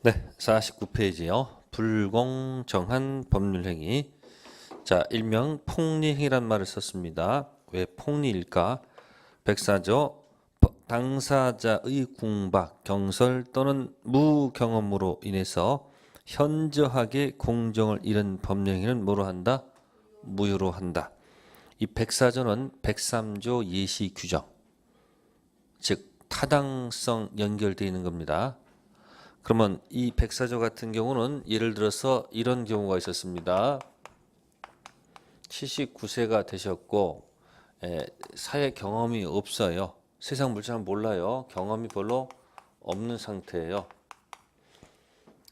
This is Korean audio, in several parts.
네, 49페이지요. 불공정한 법률행위. 자, 일명 폭리행위란 말을 썼습니다. 왜 폭리일까? 백사조 당사자의 궁박, 경설 또는 무경험으로 인해서 현저하게 공정을 잃은 법령행위는 뭐로 한다? 무효로 한다. 이 백사조는 103조 예시 규정, 즉 타당성 연결되어 있는 겁니다. 그러면 이 백사조 같은 경우는 예를 들어서 이런 경우가 있었습니다. 79세가 되셨고 사회 경험이 없어요. 세상 물정을 몰라요. 경험이 별로 없는 상태예요.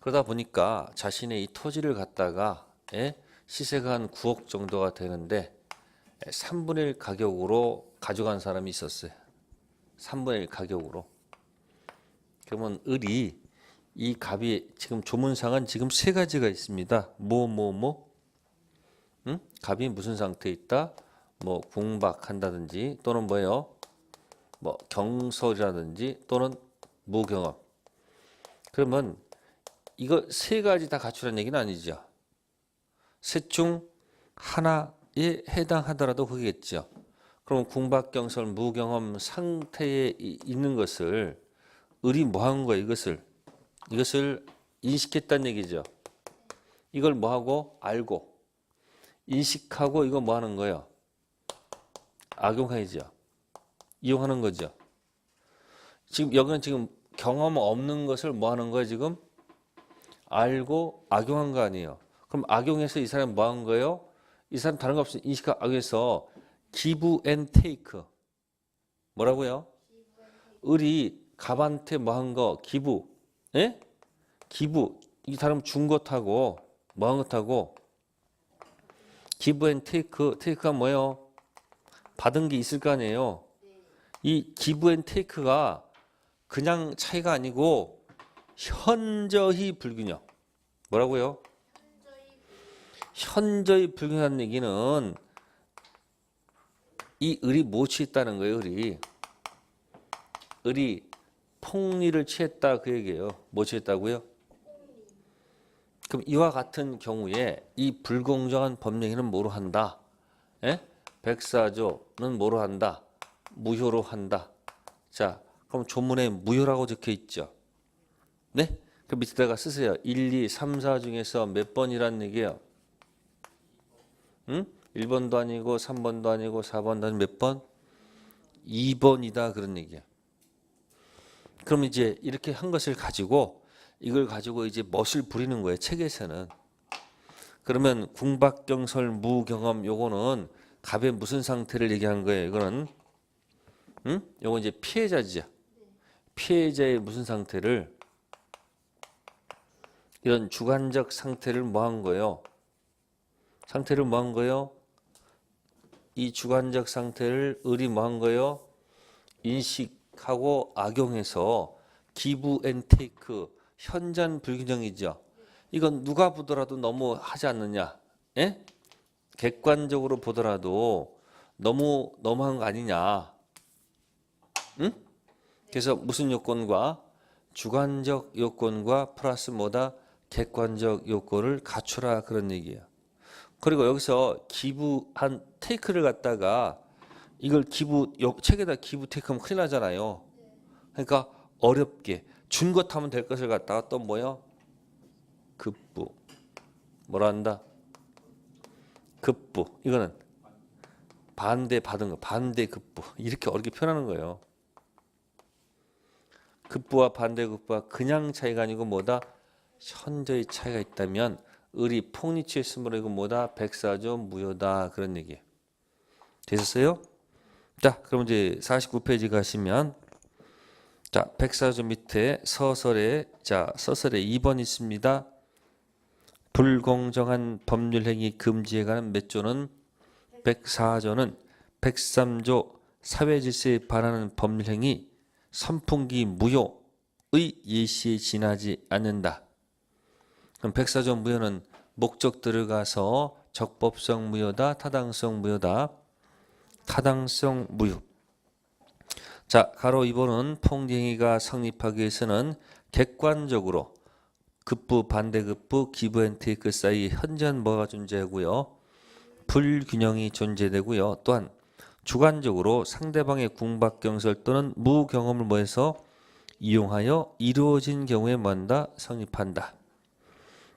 그러다 보니까 자신의 이 토지를 갖다가 시세가 한 9억 정도가 되는데 3분의 1 가격으로 가져간 사람이 있었어요. 3분의 1 가격으로. 그러면 을이 이 갑이 지금 조문상은 지금 세 가지가 있습니다. 응? 갑이 무슨 상태에 있다? 뭐 궁박한다든지 또는 뭐예요? 뭐 경솔이라든지 또는 무경험. 그러면 이거 세 가지 다 갖추라는 얘기는 아니죠. 셋 중 하나에 해당하더라도 그겠죠. 그럼 궁박, 경솔, 무경험 상태에 있는 것을 을이 뭐 한 거예요? 이것을 인식했다는 얘기죠. 이걸 뭐 하고 알고 인식하고 이거 뭐 하는 거예요? 악용해야죠. 이용하는 거죠. 지금 여기는 지금 경험 없는 것을 뭐 하는 거예요? 지금 알고 악용한 거 아니에요. 그럼 악용해서 이 사람 뭐 한 거예요? 이 사람 다른 거 없이 인식하고 악용해서 give and take. 뭐라고요? 을이 갑한테 뭐 한 거? give. 예? give. 이 사람 준 것하고 뭐 한 것하고 give and take. take가 뭐예요? 받은 게 있을 거 아니에요. 이 give and take가 그냥 차이가 아니고 현저히 불균형. 뭐라고요? 현저히 불균형한 얘기는 이 을이 뭐 취했다는 거예요. 을이 폭리를 취했다 그 얘기예요. 뭐 취했다고요? 그럼 이와 같은 경우에 이 불공정한 법령에는 뭐로 한다? 백사조는 뭐로 한다? 무효로 한다. 자, 그럼 조문에 무효라고 적혀 있죠. 네? 그 밑에다가 쓰세요. 1, 2, 3, 4 중에서 몇 번이란 얘기예요? 응? 1번도 아니고 3번도 아니고 4번도 아니고 몇 번? 2번이다 그런 얘기야. 그럼 이제 이렇게 한 것을 가지고 이걸 가지고 이제 멋을 부리는 거예요. 책에서는. 그러면 궁박경설 무경험 요거는 갑의 무슨 상태를 얘기하는 거예요? 이거는 요거 이제 피해자죠. 피해자의 무슨 상태를 이런 주관적 상태를 뭐 한 거예요? 상태를 뭐 한 거예요? 이 주관적 상태를 을이 뭐 한 거예요? 인식하고 악용해서 give and take 현잔 불균형이죠. 이건 누가 보더라도 너무 하지 않느냐? 예? 객관적으로 보더라도 너무 너무한 거 아니냐? 응? 그래서 무슨 요건과 주관적 요건과 플러스 뭐다? 객관적 요건을 갖추라 그런 얘기예요. 그리고 여기서 기부한 테이크를 갖다가 이걸 책에다 기부 테이크하면 큰일 나잖아요. 그러니까 어렵게 준 것 하면 될 것을 갖다가 또 뭐요? 급부. 뭐라 한다? 급부. 이거는 반대 받은 거. 반대 급부. 이렇게 어렵게 표현하는 거예요. 급부와 반대 급부가 그냥 차이가 아니고 뭐다? 현저히 차이가 있다면 을이 폭리 취했으므로 이거 뭐다? 백사조 무효다 그런 얘기예요. 되셨어요? 자, 그럼 이제 49페이지 가시면 자, 백사조 밑에 서설에 2번 있습니다. 불공정한 법률행위 금지에 관한 몇 조는 104조는 103조 사회질서에 반하는 법률행위 선풍기 무효의 예시에 지나지 않는다. 그럼 104조 무효는 목적 들어가서 적법성 무효다, 타당성 무효다. 타당성 무효. 자, 가로 2번은 폭리행위가 성립하기 위해서는 객관적으로 급부, 반대급부, 기부 앤 테이크 사이에 현저한 뭐가 존재하고요. 불균형이 존재되고요. 또한 주관적으로 상대방의 궁박경설 또는 무경험을 뭐해서 이용하여 이루어진 경우에 뭐한다? 성립한다.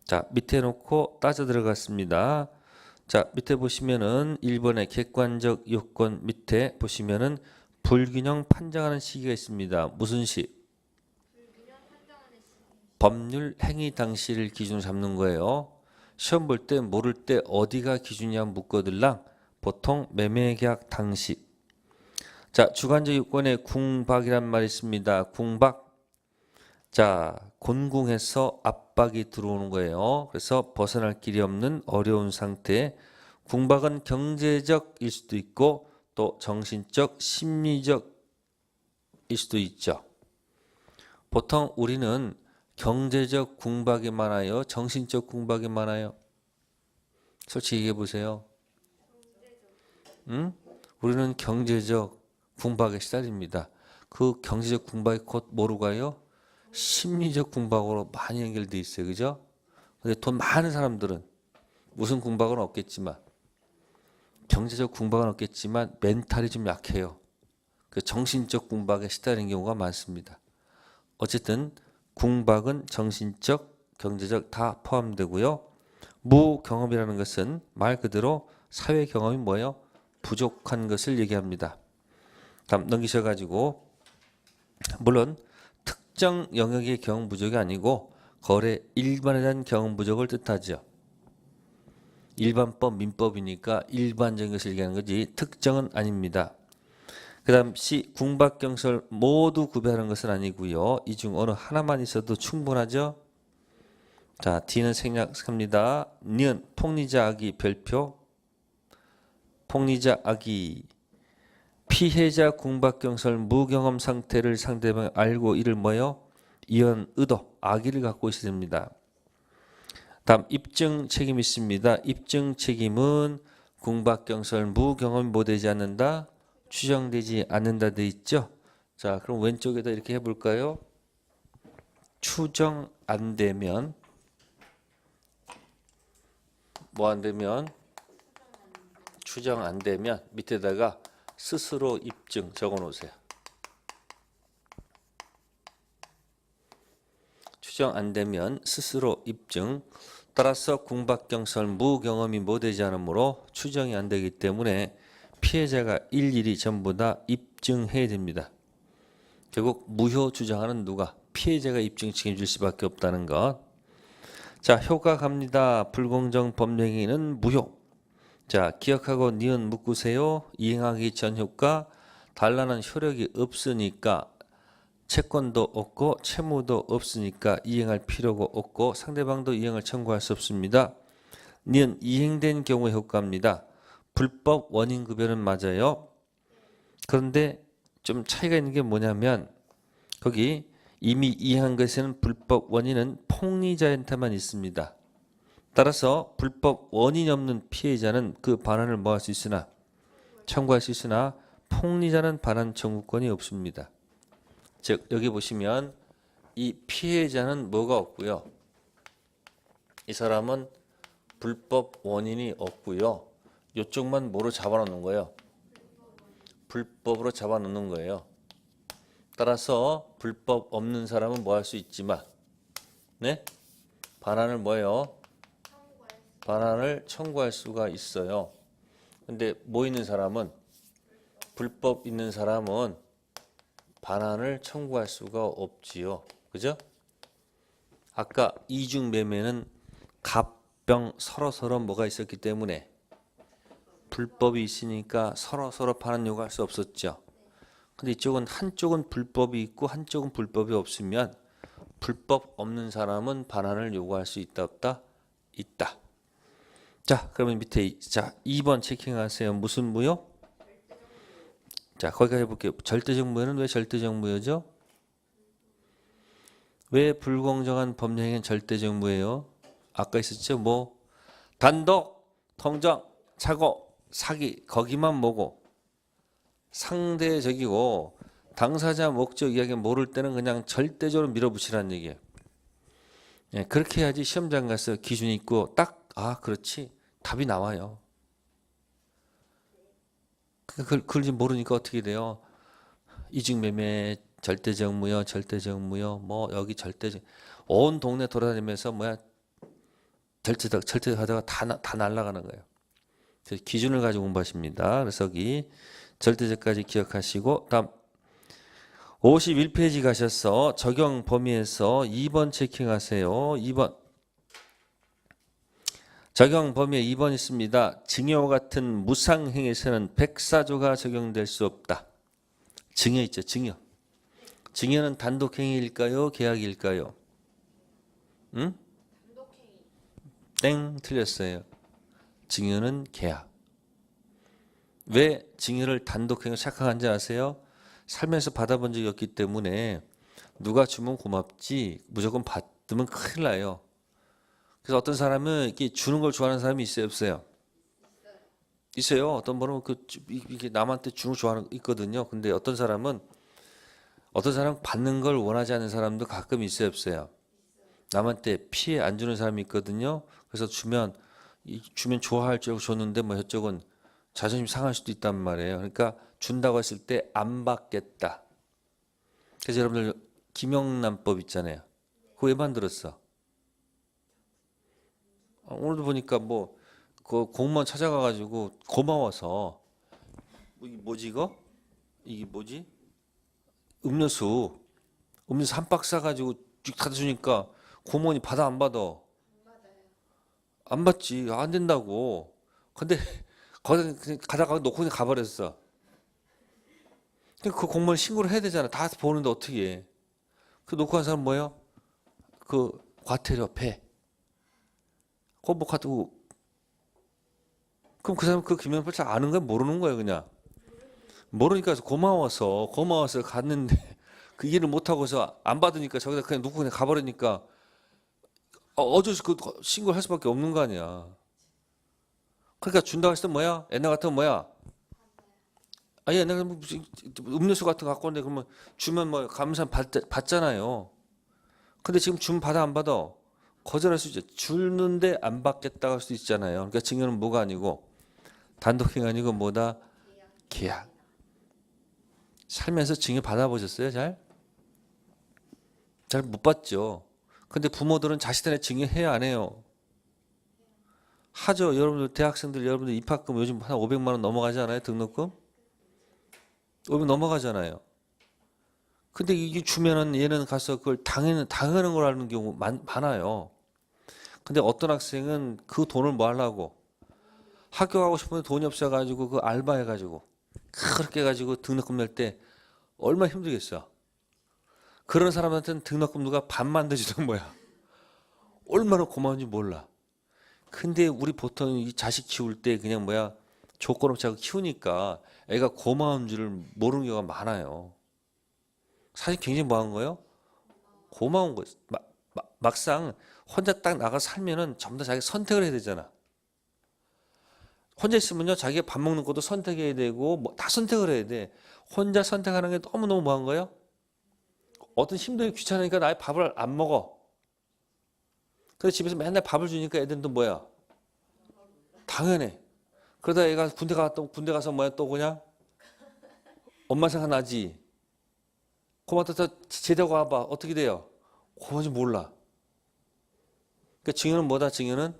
자, 밑에 놓고 따져 들어갔습니다. 자, 밑에 보시면은 1번의 객관적 요건 밑에 보시면은 불균형 판정하는 시기가 있습니다. 무슨 시? 법률 행위 당시를 기준으로 잡는 거예요. 시험 볼 때 모를 때 어디가 기준이냐 묻거들랑 보통 매매계약 당시. 자, 주관적 요건에 궁박이란 말이 있습니다. 궁박. 자, 곤궁해서 압박이 들어오는 거예요. 그래서 벗어날 길이 없는 어려운 상태. 궁박은 경제적일 수도 있고 또 정신적, 심리적일 수도 있죠. 보통 우리는 경제적 궁박이 많아요? 정신적 궁박이 많아요? 솔직히 얘기해 보세요. 응? 우리는 경제적 궁박에 시달립니다. 그 경제적 궁박이 곧 뭐로 가요? 심리적 궁박으로 많이 연결돼 있어요. 그죠? 근데 돈 많은 사람들은 무슨 궁박은 없겠지만 경제적 궁박은 없겠지만 멘탈이 좀 약해요. 그 정신적 궁박에 시달리는 경우가 많습니다. 어쨌든 궁박은 정신적, 경제적 다 포함되고요. 무경험이라는 것은 말 그대로 사회 경험이 뭐예요? 부족한 것을 얘기합니다. 다음 넘기셔가지고 물론 특정 영역의 경험 부족이 아니고 거래 일반에 대한 경험 부족을 뜻하죠. 일반법, 민법이니까 일반적인 것을 얘기하는 거지 특정은 아닙니다. 그 다음 C, 궁박경설 모두 구별하는 것은 아니고요. 이 중 어느 하나만 있어도 충분하죠. 자, D는 생략합니다. 니은 폭리자 악의 별표. 폭리자 악의 피해자 궁박경설 무경험 상태를 상대방이 알고 이를 뭐요? 이런 의도, 악의를 갖고 있어야 됩니다. 다음 입증 책임이 있습니다. 입증 책임은 궁박경설 무경험이 뭐 되지 않는다? 추정되지 않는다 돼 있죠. 자, 그럼 왼쪽에다 이렇게 해볼까요? 추정 안 되면 뭐 안 되면 추정 안 되면 밑에다가 스스로 입증 적어 놓으세요. 추정 안 되면 스스로 입증. 따라서 궁박경설 무경험이 뭐 되지 않으므로 추정이 안 되기 때문에 피해자가 일일이 전부 다 입증해야 됩니다. 결국 무효 주장하는 누가? 피해자가 입증 책임질 수밖에 없다는 것. 자, 효과 갑니다. 불공정 법령행위는 무효. 자, 기억하고 니은 묶으세요. 이행하기 전 효과 달라는 효력이 없으니까 채권도 없고 채무도 없으니까 이행할 필요가 없고 상대방도 이행을 청구할 수 없습니다. 니은 이행된 경우의 효과입니다. 불법 원인 구별은 맞아요. 그런데 좀 차이가 있는 게 뭐냐면 거기 이미 이행한 것에는 불법 원인은 폭리자한테만 있습니다. 따라서 불법 원인이 없는 피해자는 그 반환을 뭐 할 수 있으나 청구할 수 있으나 폭리자는 반환 청구권이 없습니다. 즉 여기 보시면 이 피해자는 뭐가 없고요. 이 사람은 불법 원인이 없고요. 이쪽만 뭐로 잡아놓는 거예요? 불법으로 잡아놓는 거예요. 따라서 불법 없는 사람은 뭐 할 수 있지만 네? 반환을 뭐예요? 반환을 청구할 수가 있어요. 근데 뭐 있는 사람은 불법 있는 사람은 반환을 청구할 수가 없지요. 그죠? 아까 이중 매매는 갑병 서로 뭐가 있었기 때문에 불법이 있으니까 서로 반환 요구할 수 없었죠. 근데 이쪽은 한쪽은 불법이 있고 한쪽은 불법이 없으면 불법 없는 사람은 반환을 요구할 수 있다 없다? 있다. 자, 그러면 밑에 자 2번 체킹하세요. 무슨 무효? 자, 거기까지 해볼게요. 절대적 무효는 왜 절대적 무효죠? 왜 불공정한 법령행위는 절대적 무효예요? 아까 있었죠? 뭐 단독, 통정, 착오, 사기 거기만 뭐고 상대적이고 당사자 목적 이야기 모를 때는 그냥 절대적으로 밀어붙이라는 얘기예요. 예, 그렇게 해야지 시험장 가서 기준이 있고 딱, 아, 그렇지. 답이 나와요. 그걸 지금 모르니까 어떻게 돼요? 이중매매, 절대적 무효, 절대적 무효, 뭐 여기 절대적, 온 동네 돌아다니면서 뭐야 절대적 하다가 다 날아가는 거예요. 그래서 기준을 가지고 공부하십니다. 그래서 여기 절대적까지 기억하시고 다음 51페이지 가셔서 적용 범위에서 2번 체킹하세요. 2번 적용 범위에 2번 있습니다. 증여 같은 무상행위에서는 백사조가 적용될 수 없다. 증여 있죠. 증여. 증여는 단독행위일까요? 계약일까요? 응? 땡 틀렸어요. 증여는 계약. 왜 증여를 단독행위로 착각한지 아세요? 살면서 받아본 적이 없기 때문에 누가 주면 고맙지 무조건 받으면 큰일 나요. 그래서 어떤 사람은 이렇게 주는 걸 좋아하는 사람이 있어요, 없어요? 있어요. 어떤 분은 이게 남한테 주는 걸 좋아하는 있거든요. 근데 어떤 사람 받는 걸 원하지 않는 사람도 가끔 있어요, 없어요? 남한테 피해 안 주는 사람이 있거든요. 그래서 주면 좋아할 줄 알고 줬는데 뭐 저쪽은 자존심 상할 수도 있단 말이에요. 그러니까 준다고 했을 때 안 받겠다. 그래서 여러분들 김영란법 있잖아요. 그거 왜 만들었어? 오늘도 보니까 뭐 그 공무원 찾아가가지고 고마워서 이게 뭐지 이거? 이게 뭐지? 음료수 한 박스 사가지고 쭉 다 주니까 공무원이 받아 안 받아? 안 받지. 안 된다고. 근데 거기 그냥 가다가 놓고 그냥 가버렸어. 그 공무원 신고를 해야 되잖아. 다 보는데 어떻게 해? 그 놓고 간 사람 뭐예요? 그 과태료 폐. 그거 뭐 가지고 그럼 그 사람 그 김영란법 잘 아는 거야 모르는 거야 그냥. 모르니까 고마워서 갔는데 그 이해를 못 하고서 안 받으니까 저기다 그냥 놓고 그냥 가버리니까 어쩔 수 그 신고할 수밖에 없는 거 아니야. 그러니까 준다고 했을 때 뭐야? 옛날 같으면 뭐야? 아니 옛날 같으면 무슨 음료수 같은 거 갖고 왔는데 그러면 주면 뭐 감사 받잖아요. 근데 지금 주면 받아 안 받아? 거절할 수 있죠. 주는데 안 받겠다고 할 수 있잖아요. 그러니까 증여는 뭐가 아니고 단독행위 아니고 뭐다? 계약. 살면서 증여 받아보셨어요? 잘? 잘 못 받죠. 근데 부모들은 자식들의 증여해야 안 해요? 하죠. 여러분들 대학생들 여러분들 입학금 요즘 한 500만 원 넘어가지 않아요? 등록금? 500 넘어가잖아요. 근데 이게 주면은 얘는 가서 그걸 당하는 걸 하는 경우 많아요. 근데 어떤 학생은 그 돈을 뭐 하려고 학교 가고 싶은데 돈이 없어가지고 그 알바해가지고 그렇게 해가지고 등록금 낼 때 얼마나 힘들겠어. 그런 사람한테는 등록금 누가 반만 대주던 뭐야. 얼마나 고마운지 몰라. 근데 우리 보통 이 자식 키울 때 그냥 뭐야 조건 없이 하고 키우니까 애가 고마운 줄을 모르는 경우가 많아요. 사실 굉장히 뭐한 거예요? 고마운 거예요. 막상 혼자 딱 나가 살면은 전부 다 자기 선택을 해야 되잖아. 혼자 있으면요 자기가 밥 먹는 것도 선택해야 되고 뭐 다 선택을 해야 돼. 혼자 선택하는 게 너무너무 뭐한 거예요? 어떤 힘들고 귀찮으니까 나의 밥을 안 먹어. 그래서 집에서 맨날 밥을 주니까 애들은 또 뭐야? 당연해. 그러다 애가 군대 가서 뭐야 또 그냥 엄마 생각나지. 고맙다 제대하고 와봐. 어떻게 돼요? 고마운지 몰라. 그러니까 증여는 뭐다? 증여는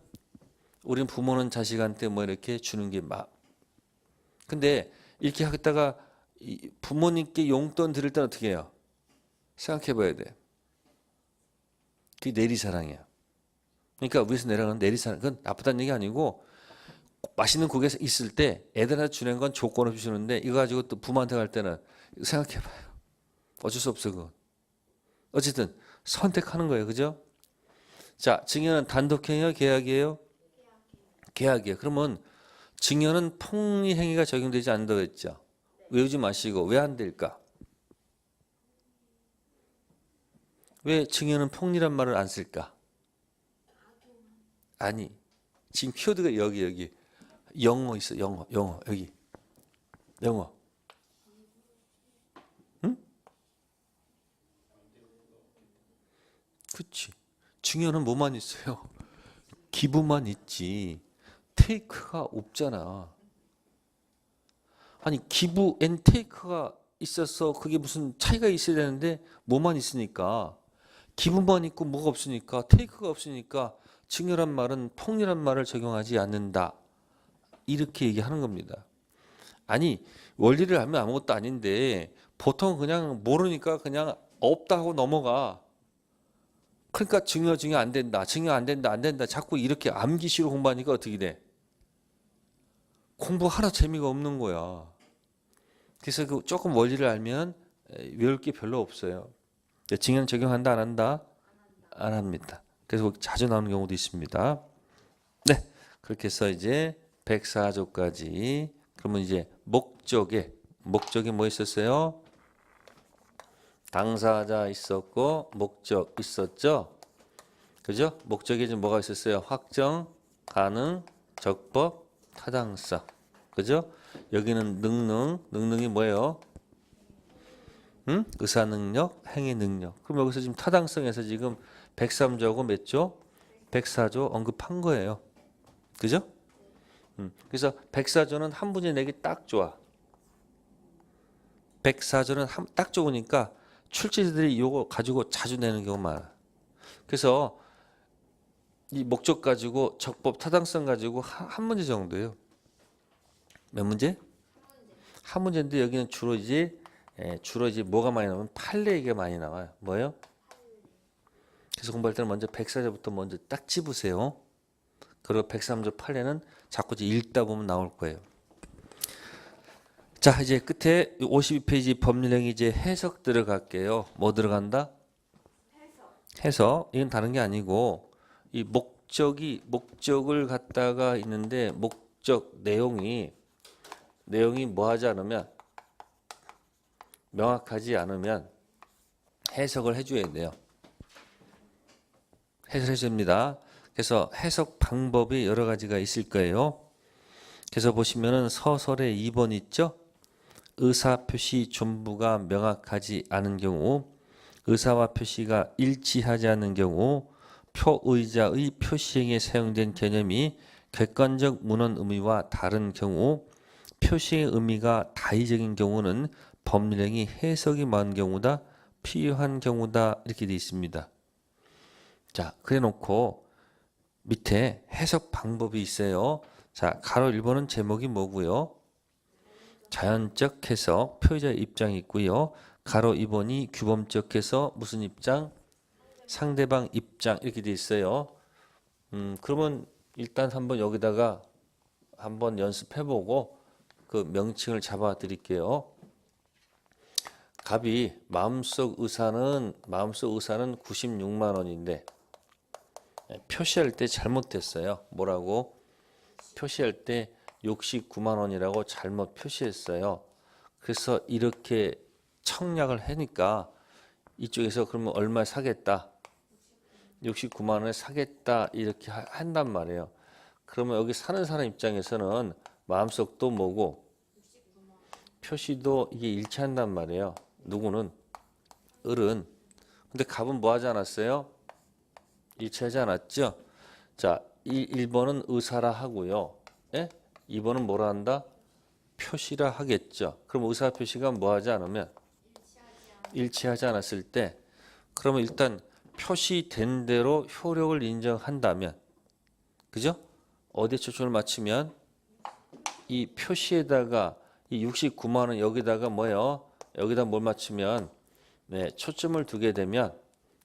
우리는 부모는 자식한테 뭐 이렇게 주는 게 막. 근데 이렇게 하겠다가 부모님께 용돈 드릴 때는 어떻게 해요? 생각해 봐야 돼. 그게 내리사랑이야. 그러니까 위에서 내려가는 내리사랑. 그건 나쁘다는 얘기 아니고 맛있는 국에 있을 때 애들한테 주는 건 조건 없이 주는데 이거 가지고 또 부모한테 갈 때는 생각해 봐요. 어쩔 수 없어 그건. 어쨌든 선택하는 거예요. 그죠? 자, 증여는 단독행위요, 계약이에요? 계약이에요. 그러면 증여는 폭리 행위가 적용되지 않는다고 했죠. 외우지 마시고 왜 안 될까? 왜 증여는 폭리란 말을 안 쓸까? 아니, 지금 키워드가 여기 영어 있어. 영어 여기 영어. 응? 그치. 증여는 뭐만 있어요? 기부만 있지. 테이크가 없잖아. 아니 기부 앤 테이크가 있어서 그게 무슨 차이가 있어야 되는데 뭐만 있으니까 기부만 있고 뭐가 없으니까 테이크가 없으니까 증여란 말은 폭리란 말을 적용하지 않는다. 이렇게 얘기하는 겁니다. 아니 원리를 알면 아무것도 아닌데 보통 그냥 모르니까 그냥 없다 하고 넘어가. 그러니까 증여 안 된다. 증여 안 된다. 안 된다. 자꾸 이렇게 암기식으로 공부하니까 어떻게 돼? 공부 하나 재미가 없는 거야. 그래서 그 조금 원리를 알면 외울 게 별로 없어요. 증여는 적용한다 안 한다? 안 합니다. 그래서 자주 나오는 경우도 있습니다. 네. 그렇게 해서 이제 104조까지 그러면 이제 목적에 뭐 있었어요? 당사자 있었고 목적 있었죠? 그죠? 목적에 좀 뭐가 있었어요? 확정, 가능, 적법, 타당성. 그죠? 여기는 능능이 뭐예요? 의사 능력, 행위 능력. 그럼 여기서 지금 타당성에서 지금 103조하고 몇 조? 104조 언급한 거예요. 그죠? 그래서 104조는 한 문제 내기 딱 좋아. 104조는 딱 좋으니까 출제자들이 이거 가지고 자주 내는 경우가 많아. 그래서 이 목적 가지고 적법 타당성 가지고 한 문제 정도예요. 몇 문제? 한 문제인데 여기는 주로 이제 뭐가 많이 나오면 판례 얘기가 많이 나와요. 뭐예요? 그래서 공부할 때는 먼저 104조부터 먼저 딱 집으세요. 그리고 103조 판례는 자꾸 읽다 보면 나올 거예요. 자, 이제 끝에 52페이지 법률행위 이제 해석 들어갈게요. 뭐 들어간다? 해석. 이건 다른 게 아니고 이 목적을 갖다가 있는데 목적 내용이 뭐 하지 않으면 명확하지 않으면 해석을 해줘야 돼요. 해석해 줍니다. 그래서 해석 방법이 여러 가지가 있을 거예요. 그래서 보시면은 서설의 2번 있죠? 의사표시 존부가 명확하지 않은 경우, 의사와 표시가 일치하지 않는 경우, 표의자의 표시행에 사용된 개념이 객관적 문헌 의미와 다른 경우, 표시의 의미가 다의적인 경우는 법률행위 해석이 많은 경우다, 필요한 경우다 이렇게 되어 있습니다. 자, 그래 놓고 밑에 해석 방법이 있어요. 자, 가로 1번은 제목이 뭐고요? 자연적 해석, 표의자 입장이 있고요. 가로 2번이 규범적 해석, 무슨 입장? 상대방 입장 이렇게 돼 있어요. 그러면 일단 한번 여기다가 한번 연습해보고 그 명칭을 잡아 드릴게요. 갑이 마음속 의사는 96만 원인데 표시할 때 잘못됐어요. 뭐라고? 표시할 때 69만 원이라고 잘못 표시했어요. 그래서 이렇게 청약을 하니까 이쪽에서 그러면 얼마에 사겠다? 69만 원에 사겠다 이렇게 한단 말이에요. 그러면 여기 사는 사람 입장에서는 마음속도 뭐고 표시도 이게 일치한단 말이에요. 누구는? 을은. 근데 갑은 뭐 하지 않았어요? 일치하지 않았죠? 자, 1번은 의사라 하고요. 예? 2번은 뭐라 한다? 표시라 하겠죠. 그럼 의사 표시가 뭐 하지 않으면? 일치하지 않았을 때 그러면 일단 표시된 대로 효력을 인정한다면 그죠? 어디에 초점을 맞추면 이 표시에다가 이 69만 원 여기다가 뭐예요? 여기다 뭘 맞추면 네, 초점을 두게 되면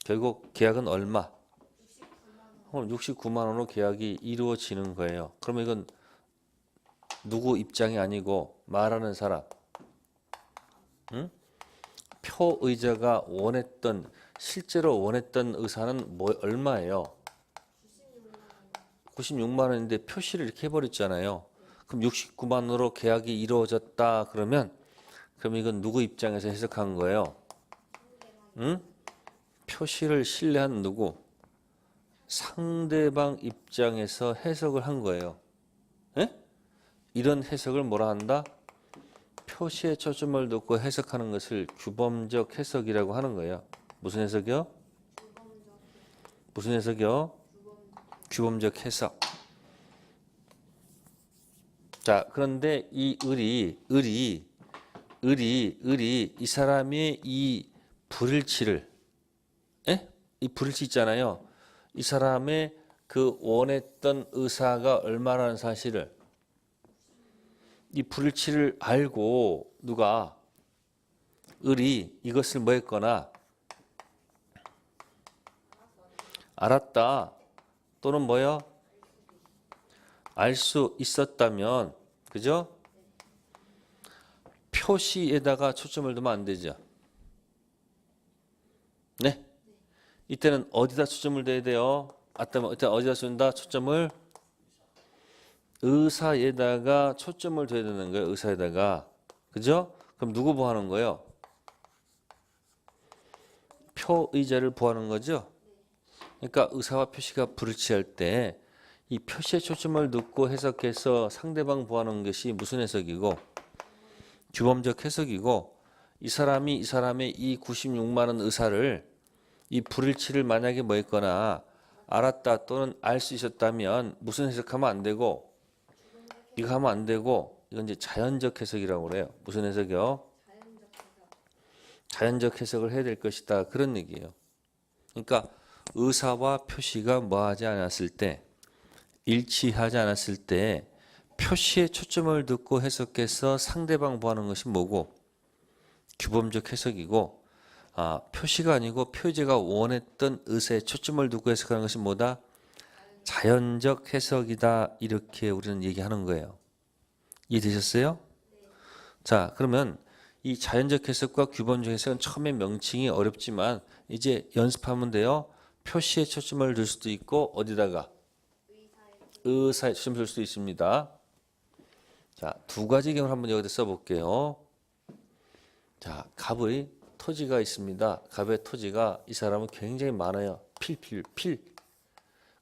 결국 계약은 얼마? 69만 원으로 계약이 이루어지는 거예요. 그러면 이건 누구 입장이 아니고 말하는 사람 응? 표의자가 실제로 원했던 의사는 얼마예요? 96만 원인데 표시를 이렇게 해버렸잖아요. 그럼 69만 원으로 계약이 이루어졌다 그러면 그럼 이건 누구 입장에서 해석한 거예요? 응? 표시를 신뢰한 누구? 상대방 입장에서 해석을 한 거예요. 에? 이런 해석을 뭐라 한다? 표시에 초점을 두고 해석하는 것을 규범적 해석이라고 하는 거예요. 무슨 해석이요? 무슨 해석이요? 규범적 해석. 자, 그런데 이 을이 이 사람의 이 불일치를, 예? 이 불일치 있잖아요. 이 사람의 그 원했던 의사가 얼마라는 사실을, 이 불일치를 알고 누가 을이 이것을 뭐 했거나 알았다 또는 뭐요? 알 수 있었다면, 그죠? 표시에다가 초점을 두면 안 되죠. 네? 이때는 어디다 초점을 둬야 돼요? 이때 어디다 쏜다? 초점을 의사에다가 초점을 둬야 되는 거예요. 의사에다가. 그죠? 그럼 누구 보하는 거예요? 표의자를 보하는 거죠. 그러니까 의사와 표시가 불일치할 때 이 표시에 초점을 두고 해석해서 상대방 보하는 것이 무슨 해석이고? 규범적 해석이고, 이 사람의 이 96만 원 의사를, 이 불일치를 만약에 뭐 했거나 알았다 또는 알 수 있었다면 무슨 해석하면 안 되고, 이거 하면 안 되고, 이건 이제 자연적 해석이라고 그래요. 무슨 해석이요? 자연적 해석을 해야 될 것이다. 그런 얘기예요. 그러니까 의사와 표시가 뭐하지 않았을 때, 일치하지 않았을 때 표시에 초점을 두고 해석해서 상대방 보하는 것이 뭐고? 규범적 해석이고, 표시가 아니고 표제가 원했던 의사에 초점을 두고 해석하는 것이 뭐다? 자연적 해석이다. 이렇게 우리는 얘기하는 거예요. 이해되셨어요? 자, 그러면 이 자연적 해석과 규범적 해석은 처음에 명칭이 어렵지만 이제 연습하면 돼요. 표시에 초점을 둘 수도 있고, 어디다가? 의사에 초점을 둘 수도 있습니다. 자, 두 가지 경우를 한번 여기다 써볼게요. 자, 갑의 토지가 있습니다. 갑의 토지가 이 사람은 굉장히 많아요. 필.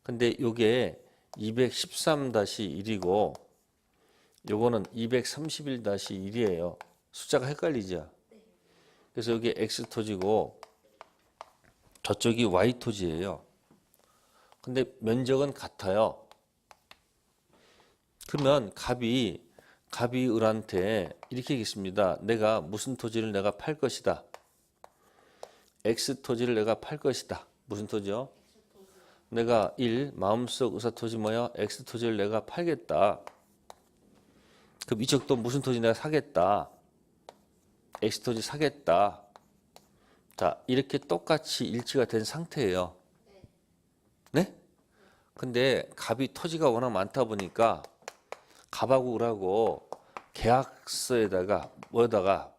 근데 요게 213-1이고 요거는 231-1이에요. 숫자가 헷갈리죠. 그래서 여기 X 토지고 저쪽이 Y 토지예요. 근데 면적은 같아요. 그러면 갑이 을한테 이렇게 얘기했습니다. 내가 무슨 토지를 내가 팔 것이다. X 토지를 내가 팔 것이다. 무슨 토지요? 내가 1. 마음속 의사 토지 뭐야? X 토지를 내가 팔겠다. 그럼 이쪽도 무슨 토지 내가 사겠다. X 토지 사겠다. 자, 이렇게 똑같이 일치가 된 상태예요. 네? 근데 갑이 토지가 워낙 많다 보니까 갑하고 을하고 계약서에다가 뭐에다가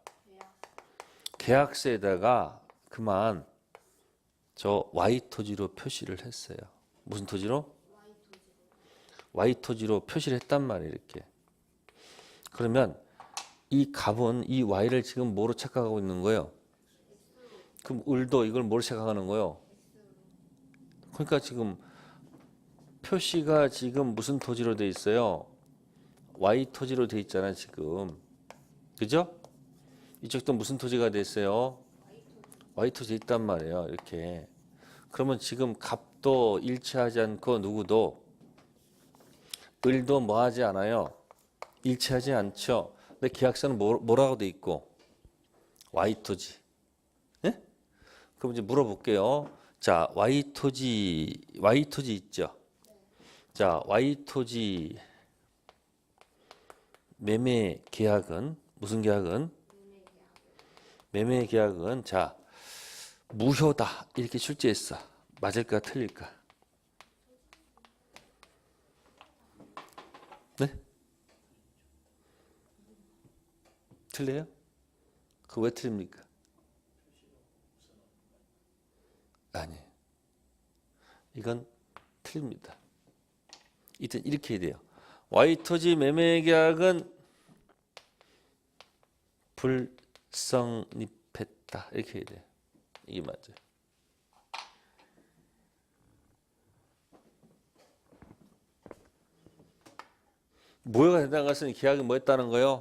계약서에다가 그만 저 Y 토지로 표시를 했어요. 무슨 토지로? Y 토지로 표시를 했단 말이에요. 이렇게. 그러면 이 갑은 이 Y를 지금 뭐로 착각하고 있는 거예요? 그럼 을도 이걸 뭐로 착각하는 거예요? 그러니까 지금 표시가 지금 무슨 토지로 돼 있어요? Y 토지로 돼 있잖아 지금. 그죠? 이쪽도 무슨 토지가 돼 있어요? Y 토지 있단 말이에요. 이렇게. 그러면 지금 갑도 일치하지 않고 누구도 을도 뭐 하지 않아요? 일치하지 않죠. 근데 계약서는 뭐라고 돼 있고? Y 토지. 예? 그럼 이제 물어볼게요. 자, Y 토지 있죠? 자, Y 토지 매매 계약은 무슨 계약은? 매매 계약은 자, 무효다. 이렇게 출제했어. 맞을까 틀릴까? 네? 틀려요? 그거 왜 틀립니까? 아니. 이건 틀립니다. 이때 이렇게 해야 돼요. Y토지 매매 계약은 불성립했다. 이렇게 해야 돼요. 이게 맞아요. 무효가 된다는 것은 계약이 뭐 했다는 거요?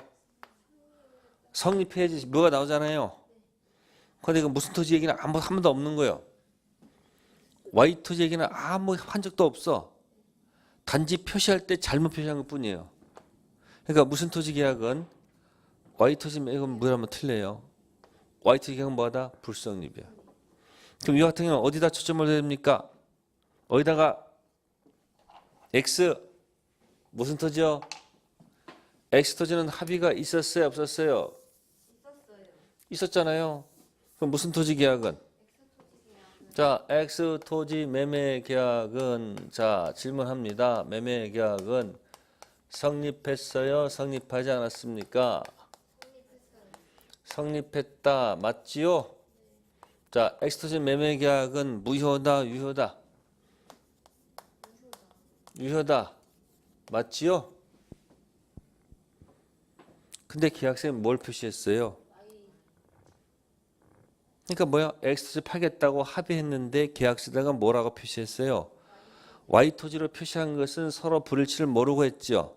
성립해야지 뭐가 나오잖아요. 근데 이거 무슨 토지 얘기는 한 번도 없는 거예요. Y 토지에게는 아무 한적도 없어. 단지 표시할 때 잘못 표시한 것 뿐이에요. 그러니까 무슨 토지 계약은 Y 토지 매입은 뭐라면 틀려요. Y 토지 계약은 뭐하다? 불성립이야. 그럼 이 같은 경우는 어디다 초점을 둬야 됩니까? 어디다가 X 무슨 토지요? X 토지는 합의가 있었어요, 없었어요? 있었잖아요. 그럼 무슨 토지 계약은? 자, X 토지 매매 계약은 자 질문합니다. 매매 계약은 성립했어요? 성립하지 않았습니까? 성립했다. 맞지요? 자, X 토지 매매 계약은 무효다, 유효다? 유효다. 맞지요? 근데 계약서에 뭘 표시했어요? 그러니까 뭐야? X 토지 팔겠다고 합의했는데 계약서에다가 뭐라고 표시했어요? Y 토지로 표시한 것은 서로 불일치를 모르고 했죠.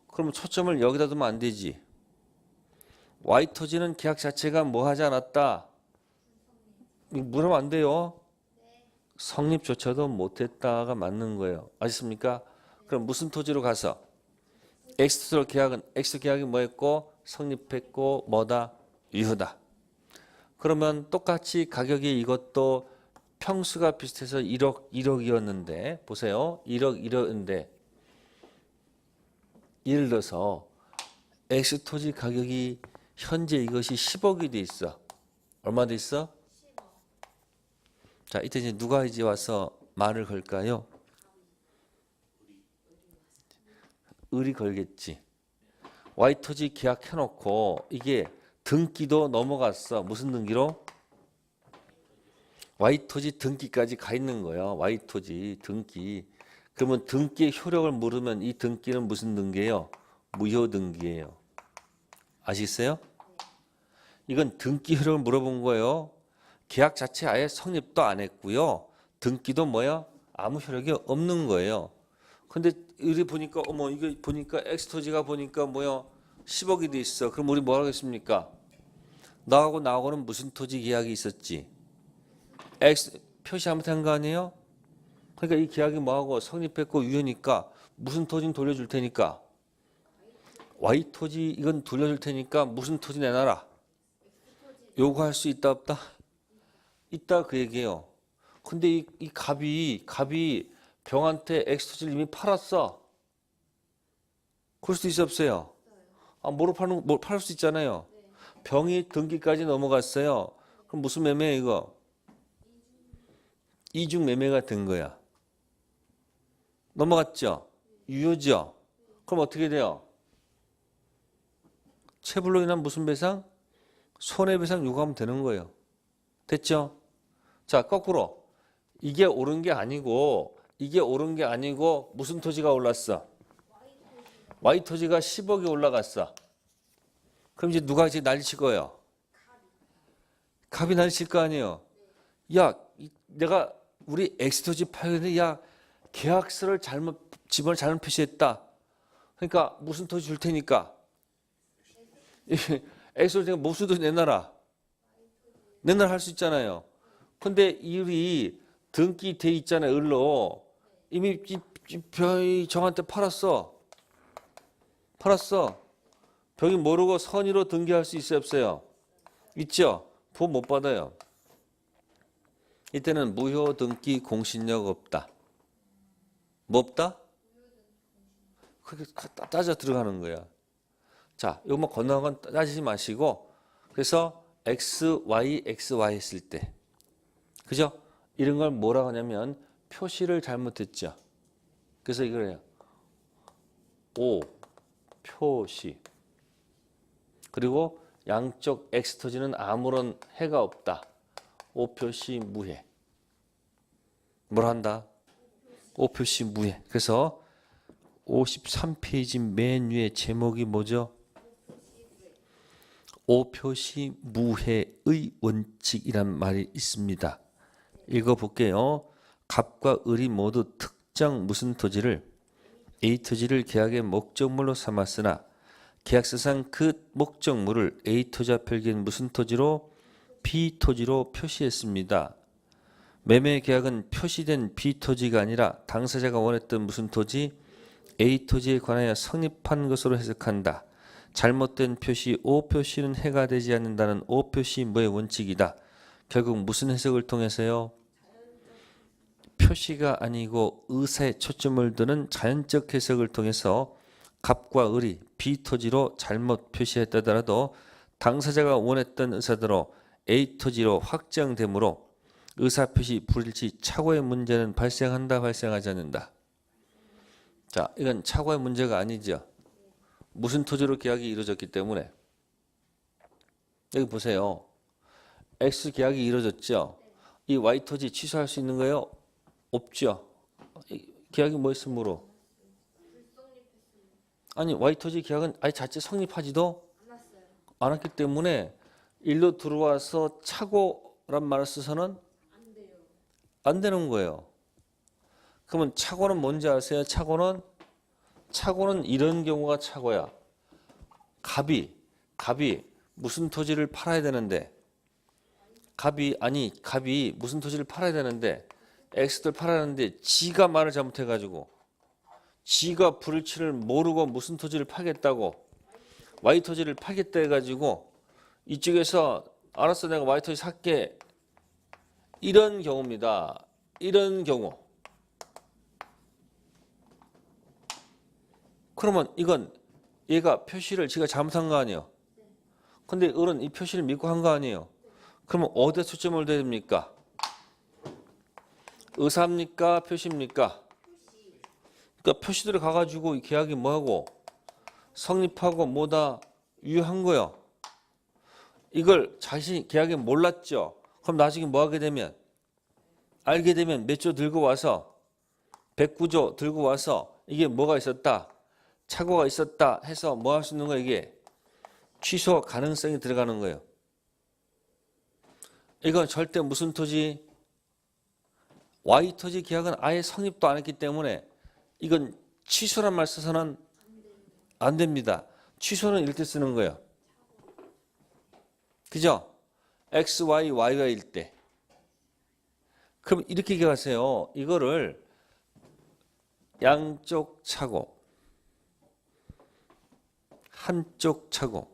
그러면 초점을 여기다 두면 안 되지. Y 토지는 계약 자체가 뭐 하지 않았다. 이거 물으면 안 돼요. 성립조차도 못했다가 맞는 거예요. 아셨습니까? 그럼 무슨 토지로 가서 X 토지로 계약은 X 계약이 뭐했고 성립했고 뭐다? 유효다. 그러면 똑같이 가격이 이것도 평수가 비슷해서 1억이었는데 보세요. 1억인데 예를 들어서 X 토지 가격이 현재 이것이 10억이 돼 있어. 얼마 돼 있어? 자, 이때 이제 누가 이제 와서 말을 걸까요? 을이 걸겠지. Y 토지 계약해놓고 이게 등기도 넘어갔어. 무슨 등기로? Y 토지 등기까지 가 있는 거예요. Y 토지 등기. 그러면 등기의 효력을 물으면 이 등기는 무슨 등기예요? 무효 등기예요. 아시겠어요? 이건 등기 효력을 물어본 거예요. 계약 자체 아예 성립도 안 했고요. 등기도 뭐야? 아무 효력이 없는 거예요. 근데 우리 보니까 어머 이거 보니까 엑스토지가 보니까 뭐야? 10억이 돼 있어. 그럼 우리 뭐 하겠습니까? 나하고는 무슨 토지 계약이 있었지? X 표시 잘못한 거 아니에요? 그러니까 이 계약이 뭐하고 성립했고 유효니까 무슨 토지는 돌려줄 테니까 Y 토지 이건 돌려줄 테니까 무슨 토지 내놔라. 요구할 수 있다 없다? 있다 그 얘기예요. 근데 이 갑이 병한테 X 토지를 이미 팔았어. 그럴 수도 있어 없어요? 뭐로 팔 수 있잖아요. 병이 등기까지 넘어갔어요. 그럼 무슨 매매야 이거? 이중 매매가 된 거야. 넘어갔죠? 유효죠? 그럼 어떻게 돼요? 체불로 인한 무슨 배상? 손해배상 요구하면 되는 거예요. 됐죠? 자, 거꾸로 이게 옳은 게 아니고 무슨 토지가 올랐어? Y 토지가 10억이 올라갔어. 그럼 이제 누가 이제 난리칠 거예요? 갑이 난리칠 거 아니에요? 야, 내가 우리 X 토지 팔는데 야 계약서를 집을 잘못 표시했다. 그러니까 무슨 토지 줄 테니까 X 토지 무슨 토지 내놔라. 내놔라 할 수 있잖아요. 근데 이리 등기돼 있잖아요. 을로 이미 정한테 팔았어. 병이 모르고 선의로 등기할 수 있어요 없어요? 있죠? 보험 못 받아요. 이때는 무효 등기 공신력 없다. 뭐 없다? 그렇게 따져 들어가는 거야. 자, 이거 뭐 건너간 건 따지지 마시고 그래서 XY 했을 때 그죠? 이런 걸 뭐라고 하냐면 표시를 잘못했죠. 그래서 이거예요. O 표시 그리고 양쪽 X 토지는 아무런 해가 없다. O 표시 무해. 뭘 한다? O 표시 무해. 그래서 53페이지 맨 위에 제목이 뭐죠? O 표시 무해의 원칙이란 말이 있습니다. 읽어볼게요. 갑과 을이 모두 특정 무슨 토지를 A 토지를 계약의 목적물로 삼았으나 계약서상 그 목적물을 A 토지와 별개인 무슨 토지로 B 토지로 표시했습니다. 매매 계약은 표시된 B 토지가 아니라 당사자가 원했던 무슨 토지? A 토지에 관하여 성립한 것으로 해석한다. 잘못된 표시 O 표시는 해가 되지 않는다는 O 표시 뭐의 원칙이다. 결국 무슨 해석을 통해서요? 표시가 아니고 의사에 초점을 두는 자연적 해석을 통해서 갑과 을이 B 토지로 잘못 표시했다더라도 당사자가 원했던 의사대로 A 토지로 확정되므로 의사표시 불일치 착오의 문제는 발생한다, 발생하지 않는다. 자, 이건 착오의 문제가 아니죠. 무슨 토지로 계약이 이루어졌기 때문에. 여기 보세요. X 계약이 이루어졌죠. 이 Y 토지 취소할 수 있는 거예요? 없죠. 계약이 뭐 있으므로? 아니, Y 토지 계약은 아예 자체 성립하지도 않았기 때문에 일로 들어와서 착오란 말을 써서는 안 되는 거예요. 그러면 착오는 뭔지 아세요? 착오는 이런 경우가 착오야. 갑이 무슨 토지를 팔아야 되는데 갑이 무슨 토지를 팔아야 되는데 X들 팔았는데 지가 말을 잘못해가지고 지가 불일치를 모르고 무슨 토지를 팔겠다고 Y 토지를 팔겠다 해가지고 이쪽에서 알았어 내가 Y 토지 살게 이런 경우입니다. 이런 경우. 그러면 이건 얘가 표시를 지가 잘못한 거 아니에요. 근데 을은 이 표시를 믿고 한 거 아니에요. 그러면 어디에 초점을 둬야 됩니까? 의사입니까? 표시입니까? 그러니까 표시들을 가가지고 이 계약이 뭐하고 성립하고 뭐다 유효한 거예요. 이걸 자신이 계약에 몰랐죠. 그럼 나중에 뭐 하게 되면 알게 되면 몇 조 들고 와서 109조 들고 와서 이게 뭐가 있었다. 착오가 있었다 해서 뭐 할 수 있는 거예요? 이게 취소 가능성이 들어가는 거예요. 이건 절대 무슨 토지? Y 토지 계약은 아예 성립도 안 했기 때문에 이건 취소란 말 써서는 안 됩니다. 취소는 이렇게 쓰는 거예요. 그죠? X, Y, Y일 때. 그럼 이렇게 기억하세요. 이거를 양쪽 착오, 한쪽 착오.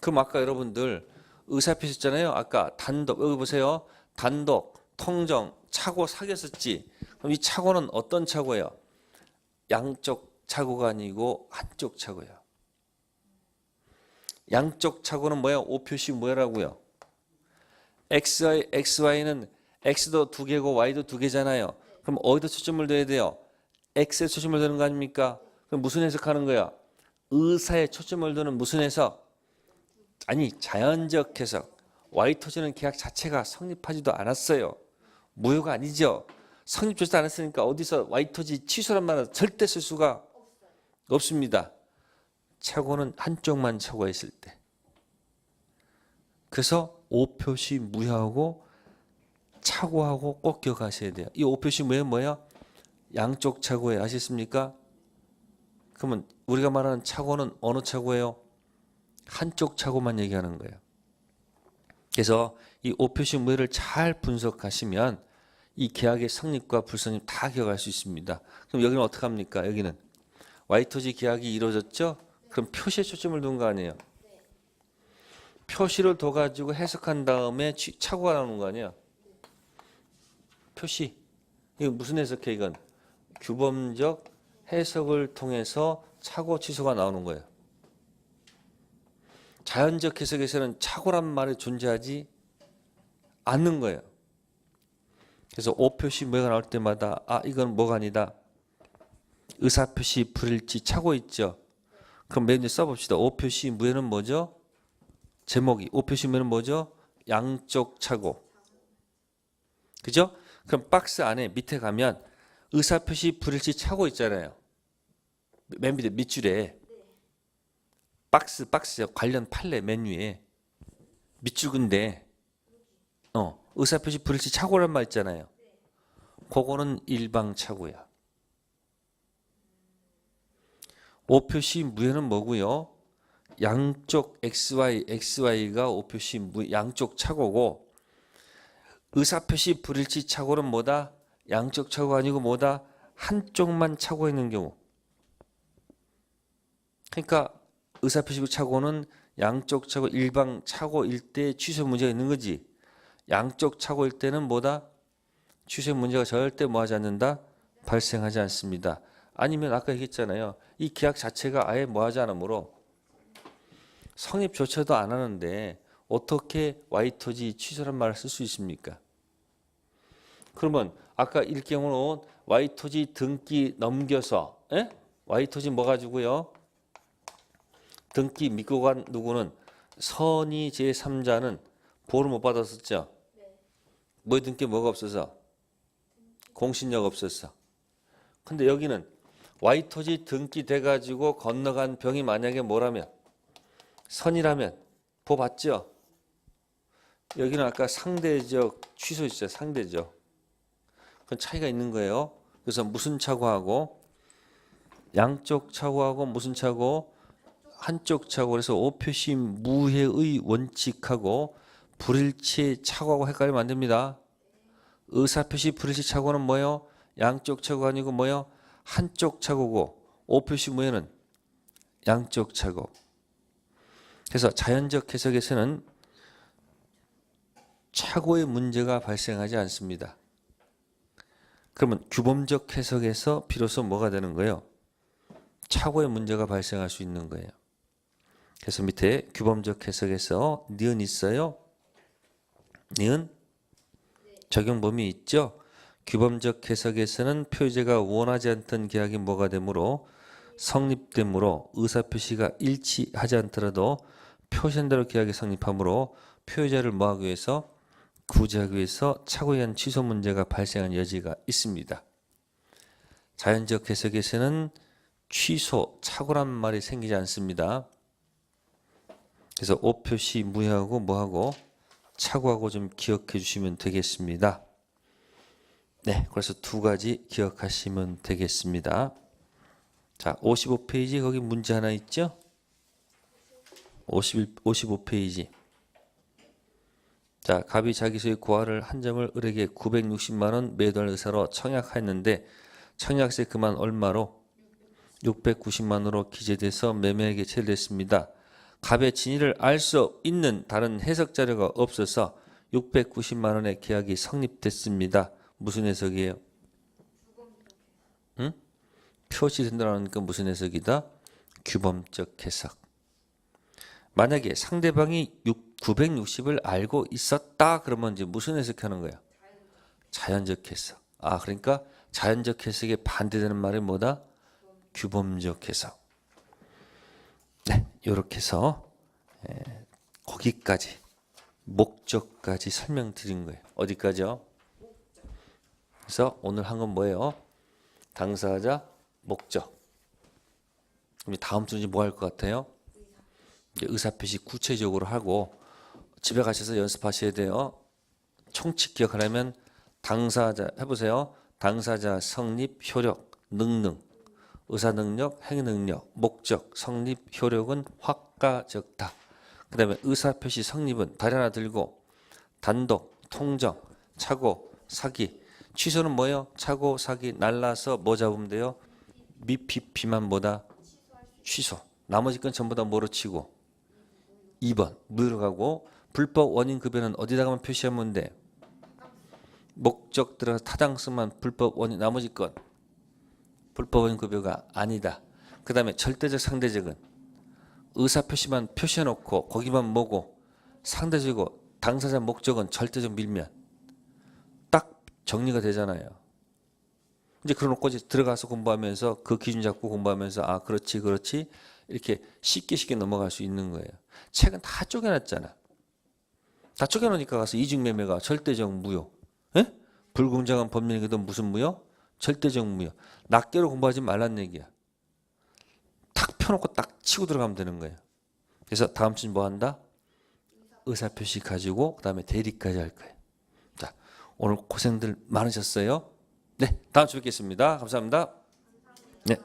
그럼 아까 여러분들 의사표시 했잖아요. 아까 단독, 여기 보세요. 단독, 통정, 착오 사귀었었지. 그럼 이 착오는 어떤 착오예요? 양쪽 착오가 아니고 한쪽 착오예요. 양쪽 착오는 뭐야? O 표시 뭐라고요? XY는 X도 두 개고 Y도 두 개잖아요. 그럼 어디다 초점을 둬야 돼요? X에 초점을 두는 거 아닙니까? 그럼 무슨 해석하는 거야? 의사에 초점을 두는 무슨 해석? 아니 자연적 해석. Y 토지는 계약 자체가 성립하지도 않았어요. 무효가 아니죠. 성립되지도 않았으니까 어디서 Y 토지 취소란 말은 절대 쓸 수가 없습니다. 착오는 한쪽만 착오했을 때. 그래서 O 표시 무효하고 착오하고 꼭 기억하셔야 돼요. 이 O 표시 뭐야? 양쪽 착오에 아셨습니까? 그러면 우리가 말하는 착오는 어느 착오예요? 한쪽 착오만 얘기하는 거예요. 그래서 이 O 표시 무효를 잘 분석하시면 이 계약의 성립과 불성립 다 기억할 수 있습니다. 그럼 여기는 어떻게 합니까? 여기는 Y 토지 계약이 이루어졌죠? 그럼 표시에 초점을 둔 거 아니에요? 표시를 둬가지고 해석한 다음에 착오가 나오는 거 아니야? 표시. 이건 무슨 해석해 이건? 규범적 해석을 통해서 착오 취소가 나오는 거예요. 자연적 해석에서는 착오란 말이 존재하지 않는 거예요. 그래서 O 표시 뭐가 나올 때마다 아 이건 뭐가 아니다. 의사 표시 불일치 착오 있죠. 그럼 맨 위에 써봅시다. O 표시 무효는 뭐죠? 제목이 O 표시 무효는 뭐죠? 양쪽 착오. 그죠? 그럼 박스 안에 밑에 가면 의사 표시 불일치 착오 있잖아요. 맨 밑에 밑줄에 박스 관련 판례 맨 위에 밑줄근데 의사 표시 불일치 착오란 말 있잖아요. 그거는 일방 착오야. O 표시 무효는 뭐고요? 양쪽 XY가 O 표시 양쪽 착오고 의사표시 불일치 착오는 뭐다? 양쪽 착오가 아니고 뭐다? 한쪽만 착오가 있는 경우. 그러니까 의사표시 착오는 양쪽 착오, 일방 착오일 때 취소 문제가 있는 거지. 양쪽 착오일 때는 뭐다? 취소 문제가 절대 뭐하지 않는다? 발생하지 않습니다. 아니면 아까 얘기했잖아요. 이 계약 자체가 아예 뭐하지 않으므로 성립조차도 안 하는데 어떻게 Y토지 취소란 말을 쓸 수 있습니까? 그러면 아까 일 경우는 Y토지 등기 넘겨서 Y토지 뭐 가지고요? 등기 믿고 간 누구는 선의 제3자는 보호를 못 받았었죠? 뭐 등기 뭐가 없어서? 공신력 없었어. 근데 여기는 Y토지 등기돼 가지고 건너간 병이 만약에 뭐라면 선이라면 보호 받죠? 여기는 아까 상대적 취소 있죠. 상대적. 그건 차이가 있는 거예요. 그래서 무슨 착오하고 양쪽 착오하고 무슨 착오? 한쪽 착오. 그래서 오표시 무해의 원칙하고 불일치 착오하고 헷갈리면 안 됩니다. 의사표시 불일치 착오는 뭐예요? 양쪽 착오가 아니고 뭐예요? 한쪽 착오고 오표시 무해는 양쪽 착오. 그래서 자연적 해석에서는 착오의 문제가 발생하지 않습니다. 그러면 규범적 해석에서 비로소 뭐가 되는 거예요? 착오의 문제가 발생할 수 있는 거예요. 그래서 밑에 규범적 해석에서 니은 있어요? 니은? 적용 범위 있죠? 규범적 해석에서는 표제가 원하지 않던 계약이 뭐가 되므로 성립되므로 의사표시가 일치하지 않더라도 표시한 대로 계약이 성립하므로 표제를 뭐하기 위해서? 구제하기 위해서 착오에 의한 취소 문제가 발생한 여지가 있습니다. 자연적 해석에서는 취소, 착오란 말이 생기지 않습니다. 그래서 오표시 무효하고 뭐하고 착오하고 좀 기억해 주시면 되겠습니다. 네, 그래서 두 가지 기억하시면 되겠습니다. 자, 55페이지 거기 문제 하나 있죠? 55페이지. 자, 갑이 자기 소유 고아를 한 점을 을에게 960만 원 매도할 의사로 청약하였는데 청약세 그만 얼마로? 690만 원으로 기재돼서 매매에게 체결됐습니다. 갑의 진위를 알 수 있는 다른 해석 자료가 없어서 690만 원의 계약이 성립됐습니다. 무슨 해석이에요? 응? 표시된다는 건 무슨 해석이다? 규범적 해석. 만약에 상대방이 960을 알고 있었다 그러면 이제 무슨 해석하는 거야? 자연적 해석. 아, 그러니까 자연적 해석에 반대되는 말이 뭐다? 규범적 해석. 네, 이렇게 해서 거기까지 목적까지 설명드린 거예요. 어디까지요? 그래서 오늘 한 건 뭐예요? 당사자, 목적. 그럼 다음 주는 뭐 할 것 같아요? 이제 의사표시 구체적으로 하고 집에 가셔서 연습하셔야 돼요. 총칙 기억하려면 당사자 해보세요. 당사자, 성립, 효력, 능능, 의사능력, 행능력, 목적, 성립, 효력은 확가적다. 그 다음에 의사표시 성립은 다리 하나 들고 단독, 통정, 착오, 사기. 취소는 뭐예요? 착오, 사기, 날라서 뭐 잡으면 돼요? 미피피만 뭐다? 취소. 나머지 건 전부 다 뭐로 치고 2번 무효로 가고 불법 원인 급여는 어디다가만 표시하면 돼? 목적 들어가서 타당성만 불법 원인 나머지 건 불법 원인 급여가 아니다. 그 다음에 절대적 상대적은 의사표시만 표시해놓고 거기만 뭐고 상대적이고 당사자 목적은 절대적 밀면 딱 정리가 되잖아요. 이제 그러놓고 이제 들어가서 공부하면서 그 기준 잡고 공부하면서 아 그렇지 그렇지 이렇게 쉽게 넘어갈 수 있는 거예요. 책은 다 쪼개놨잖아. 다 쪼개놓으니까 가서 이중매매가 절대적 무효. 에? 불공정한 법률에도 무슨 무효? 절대적 무효. 낱개로 공부하지 말란 얘기야. 탁 펴놓고 딱 치고 들어가면 되는 거예요. 그래서 다음 주는 뭐 한다? 의사표시 가지고 그 다음에 대리까지 할 거예요. 자, 오늘 고생들 많으셨어요. 네, 다음 주에 뵙겠습니다. 감사합니다. 네.